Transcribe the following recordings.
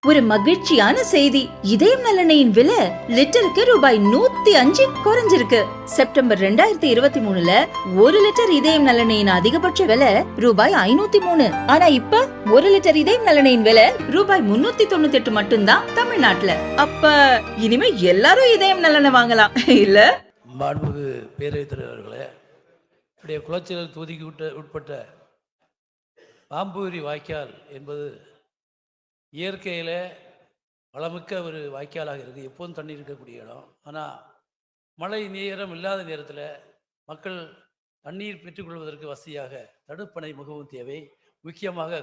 ஒரு மகிழ்ச்சியான செய்தி. இதயம் நலனையின் விலை லிட்டருக்கு ரூபாய் 105 குறைஞ்சிருக்கு. செப்டம்பர் 2023ல 1 லிட்டர் இதயம் நலனையின் அதிகபட்ச விலை ரூபாய் 503. ஆனா இப்ப 1 லிட்டர் இதயம் நலனையின் விலை ரூபாய் 398 மட்டும்தான் தமிழ்நாட்டுல. அப்ப இனிமே எல்லாரும் இதயம் நலனை வாங்கலாம் இல்ல? மாண்புமிகு பேரவைத் தலைவர்களே, குளச்சல் தொகுதிக்கு உட்பட்ட பாம்பூரி வாய்க்கால் என்பது இயற்கையில் வளமிக்க ஒரு வாய்க்காலாக இருக்குது. எப்போதும் தண்ணி இருக்கக்கூடிய இடம். ஆனால் மழை நேரம் இல்லாத நேரத்தில் மக்கள் தண்ணீர் பெற்றுக்கொள்வதற்கு வசதியாக தடுப்பணை மிகவும் தேவை. முக்கியமாக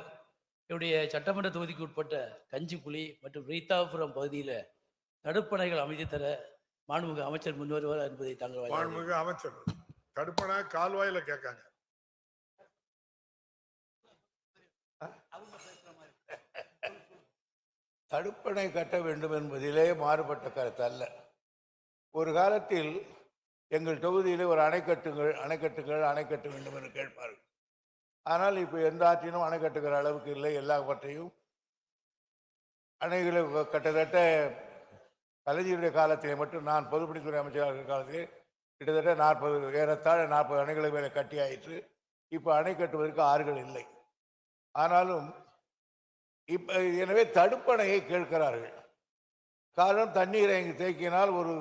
என்னுடைய சட்டமன்ற தொகுதிக்கு உட்பட்ட கஞ்சிக்குழி மற்றும் ரீத்தாபுரம் பகுதியில் தடுப்பணைகள் அமைத்து தர மாண்புமிகு அமைச்சர் முன்வருவார் என்பதை தாங்கள். மாண்புமிகு அமைச்சர் தடுப்பணை கால்வாயில கேட்காங்க. தடுப்பணை கட்ட வேண்டும் என்பதிலே மாறுபட்ட கருத்து அல்ல. ஒரு காலத்தில் எங்கள் தொகுதியில் ஒரு அணை கட்ட வேண்டும் என்று கேட்பார்கள். ஆனால் இப்போ எந்த ஆற்றினும் அணை கட்டுகிற அளவுக்கு இல்லை. எல்லாவற்றையும் அணைகளை கிட்டத்தட்ட கலைஞருடைய காலத்திலே மட்டும் நான் பொதுப்பணித்துறை அமைச்சராக இருக்கிற காலத்திலே கிட்டத்தட்ட ஏறத்தாழ 40 அணைகளை மேலே கட்டி ஆயிற்று. இப்போ அணை கட்டுவதற்கு ஆறுகள் இல்லை. ஆனாலும் எனவே தடுப்பணையை கேட்கிறார்கள். காரணம், தண்ணீரை இங்கு தேக்கினால் ஒரு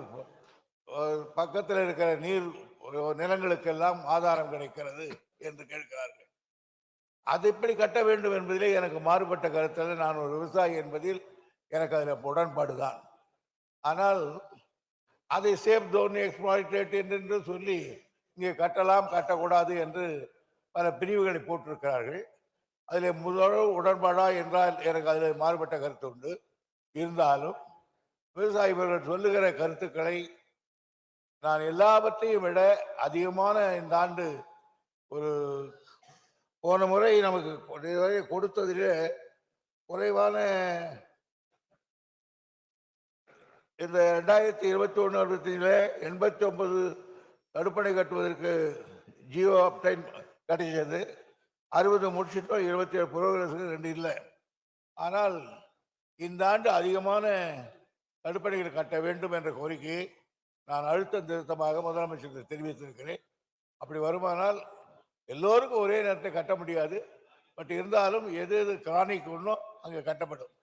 பக்கத்தில் இருக்கிற நீர் நிலங்களுக்கெல்லாம் ஆதாரம் கிடைக்கிறது என்று கேட்கிறார்கள். அது எப்படி கட்ட வேண்டும் என்பதிலே எனக்கு மாறுபட்ட கருத்தில், நான் ஒரு விவசாயி என்பதில் எனக்கு அதில் உடன்பாடுதான். ஆனால் அதை சேஃப் ஜோன் எக்ஸ்ப்ளாய்டேட் என்று சொல்லி இங்கே கட்டலாம் கட்டக்கூடாது என்று பல பிரிவுகளை போட்டிருக்கிறார்கள். அதில் முதல் உடன்பாடா என்றால் எனக்கு அதில் மாறுபட்ட கருத்து உண்டு. இருந்தாலும் விவசாயிகள் சொல்லுகிற கருத்துக்களை நான் எல்லாவற்றையும் விட அதிகமான இந்த ஆண்டு ஒரு போன முறை நமக்கு கொடுத்ததிலே குறைவான இந்த 2021-22 89 தடுப்பணை கட்டுவதற்கு ஜியோ ஆஃப் டைம் கிடைச்சது. 60 முடிச்சிட்டோம், 27 புரோகிரஸுக்கு 2 இல்லை. ஆனால் இந்த ஆண்டு அதிகமான தடுப்பணைகள் கட்ட வேண்டும் என்ற கோரிக்கையை நான் அழுத்தம் திருத்தமாக முதலமைச்சருக்கு தெரிவித்திருக்கிறேன். அப்படி வருமானால் எல்லோருக்கும் ஒரே நேரத்தை கட்ட முடியாது. பட் இருந்தாலும் எது எது காணிக்கு ஒன்றும் அங்கே கட்டப்படும்.